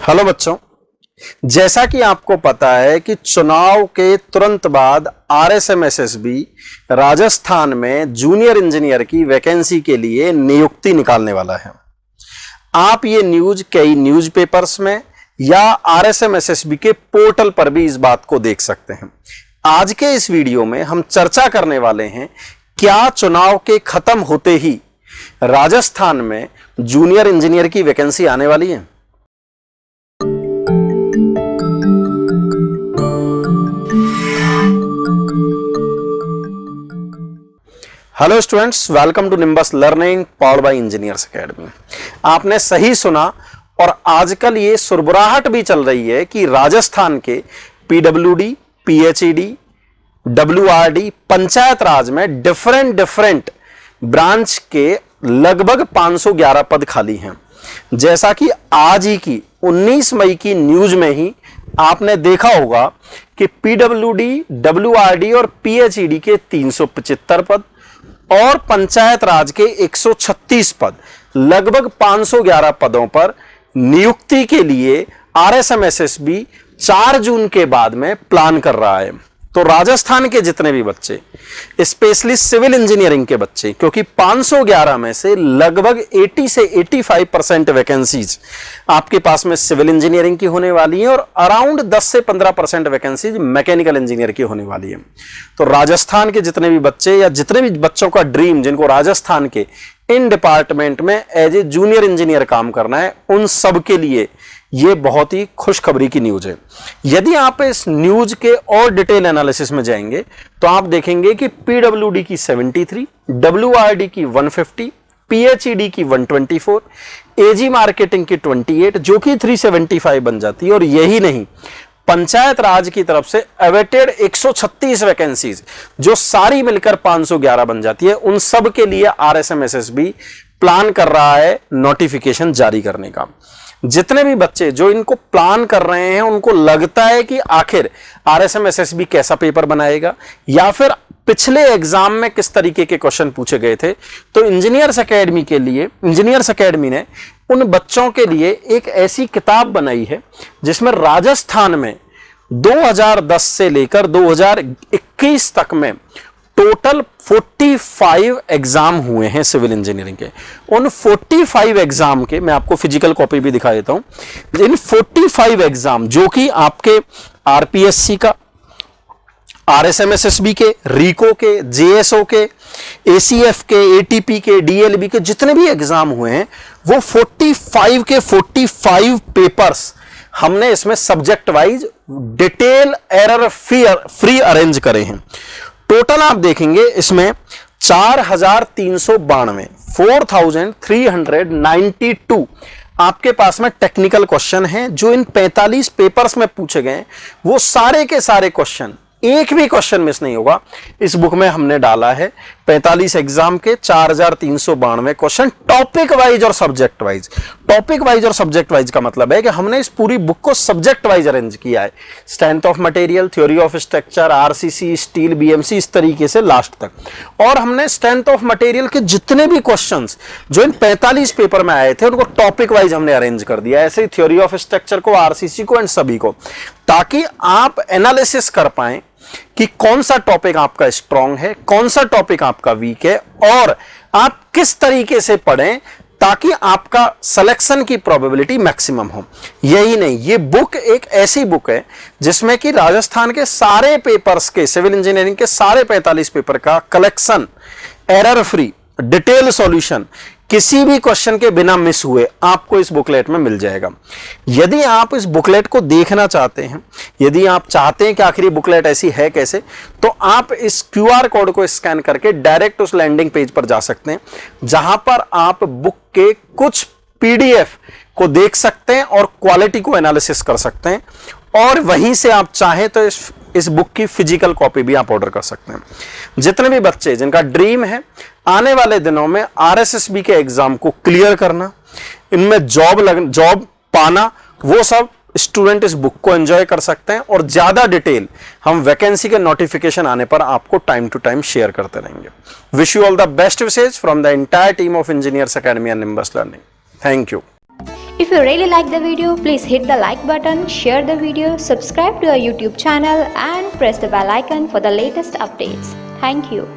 Hello बच्चों, जैसा कि आपको पता है कि चुनाव के तुरंत बाद आरएसएमएसएसबी राजस्थान में जूनियर इंजीनियर की वैकेंसी के लिए नियुक्ति निकालने वाला है। आप ये न्यूज कई न्यूज़पेपर्स में या आरएसएमएसएसबी के पोर्टल पर भी इस बात को देख सकते हैं। आज के इस वीडियो में हम चर्चा करने वाले हैं, क्या चुनाव के खत्म होते ही राजस्थान में जूनियर इंजीनियर की वैकेंसी आने वाली है। Hello students, welcome to Nimbus learning powered by engineers academy. आपने सही सुना, और आजकल ये सुरबुराहट भी चल रही है कि राजस्थान के पीडब्ल्यूडी, पीएचईडी, डब्ल्यूआरडी, पंचायत राज में डिफरेंट ब्रांच के लगभग 511 पद खाली हैं। जैसा कि आज ही की 19 मई की न्यूज में ही आपने देखा होगा कि पीडब्ल्यूडी, डब्ल्यूआरडी और पीएचईडी के 375 पद और पंचायत राज के 136 पद, लगभग 511 पदों पर नियुक्ति के लिए आरएसएमएसएसबी 4 जून के बाद में प्लान कर रहा है। तो राजस्थान के जितने भी बच्चे, स्पेशली सिविल इंजीनियरिंग के बच्चे, क्योंकि 511 में से लगभग 80 से 85% वैकेंसीज आपके पास में सिविल इंजीनियरिंग की होने वाली है और अराउंड 10 से 15% वैकेंसीज मैकेनिकल इंजीनियर की होने वाली है। तो राजस्थान के जितने भी बच्चे या जितने भी बच्चों का ड्रीम, जिनको राजस्थान के इन डिपार्टमेंट में एज ए जूनियर इंजीनियर काम करना है, उन सब के लिए ये बहुत ही खुशखबरी की न्यूज है। यदि आप इस न्यूज के और डिटेल एनालिसिस में जाएंगे तो आप देखेंगे कि पीडब्ल्यूडी की 73, डब्ल्यूआरडी की 150, पीएचईडी की 124, एजी मार्केटिंग की 28, जो कि 375 बन जाती है। और यही नहीं, पंचायत राज की तरफ से अवेटेड 136 वैकेंसीज, जो सारी मिलकर 511 बन जाती है। उन सब के लिए आरएसएमएसएसबी प्लान कर रहा है नोटिफिकेशन जारी करने का। जितने भी बच्चे जो इनको प्लान कर रहे हैं, उनको लगता है कि आखिर आरएसएमएसएसबी कैसा पेपर बनाएगा या फिर पिछले एग्जाम में किस तरीके के क्वेश्चन पूछे गए थे, तो इंजीनियर्स अकेडमी ने उन बच्चों के लिए एक ऐसी किताब बनाई है जिसमें राजस्थान में 2010 से लेकर 2021 तक में टोटल 45 एग्जाम हुए हैं सिविल इंजीनियरिंग के। उन 45 एग्जाम के मैं आपको फिजिकल कॉपी भी दिखा देता हूं। इन 45 एग्जाम, जो कि आपके आरपीएससी का, आरएसएमएसएसबी के, रीको के, जेएसओ के, एसीएफ के, एटीपी के, डीएलबी के जितने भी एग्जाम हुए हैं, वो 45 के 45 पेपर्स हमने इसमें subject wise detail error free arrange करे हैं। टोटल आप देखेंगे इसमें 4392 आपके पास में टेक्निकल क्वेश्चन हैं, जो इन 45 पेपर्स में पूछे गए। वो सारे के सारे क्वेश्चन, एक भी क्वेश्चन मिस नहीं होगा। इस बुक में हमने डाला है 45 एग्जाम के 4392 क्वेश्चन, टॉपिक वाइज और सब्जेक्ट वाइज। टॉपिक वाइज और सब्जेक्ट वाइज का मतलब है कि हमने इस पूरी बुक को सब्जेक्ट वाइज अरेंज किया है। Strength of material, theory of structure, RCC, steel, BMC, इस तरीके से लास्ट तक। और हमने स्ट्रेंथ ऑफ मटेरियल के जितने भी क्वेश्चंस जो इन 45 पेपर में आए थे, उनको टॉपिक वाइज हमने अरेंज कर दिया। ऐसे ही थ्योरी ऑफ स्ट्रक्चर को, आरसीसी को एंड सभी को, ताकि आप एनालिसिस कर पाए कि कौन सा टॉपिक आपका स्ट्रांग है, कौन सा टॉपिक आपका वीक है, और आप किस तरीके से पढ़ें ताकि आपका सिलेक्शन की प्रोबेबिलिटी मैक्सिमम हो। यही नहीं, ये बुक एक ऐसी बुक है जिसमें कि राजस्थान के सारे पेपर्स के, सिविल इंजीनियरिंग के सारे 45 पेपर का collection, error free, detail solution, किसी भी क्वेश्चन के बिना मिस हुए आपको इस बुकलेट में मिल जाएगा। यदि आप इस बुकलेट को देखना चाहते हैं, यदि आप चाहते हैं कि आखिर ये बुकलेट ऐसी है कैसे, तो आप इस क्यूआर कोड को स्कैन करके डायरेक्ट उस लैंडिंग पेज पर जा सकते हैं, जहां पर आप बुक के कुछ पीडीएफ को देख सकते हैं और क्वालिटी को एनालिसिस कर सकते हैं। और वहीं से आप चाहें तो इस बुक की फिजिकल कॉपी भी आप ऑर्डर कर सकते हैं। जितने भी बच्चे जिनका ड्रीम है आने वाले दिनों में आरएसएसबी के एग्जाम को क्लियर करना, इनमें जॉब पाना, वो सब स्टूडेंट इस बुक को एंजॉय कर सकते हैं। और ज्यादा डिटेल हम वैकेंसी के नोटिफिकेशन आने पर आपको टाइम टू टाइम शेयर करते रहेंगे। Wish you all the best wishes from the entire team of engineers academy and nimbus learning. Thank you. If you really like the video, please hit the like button, share the video, subscribe to our YouTube channel and press the bell icon for the latest updates. Thank you.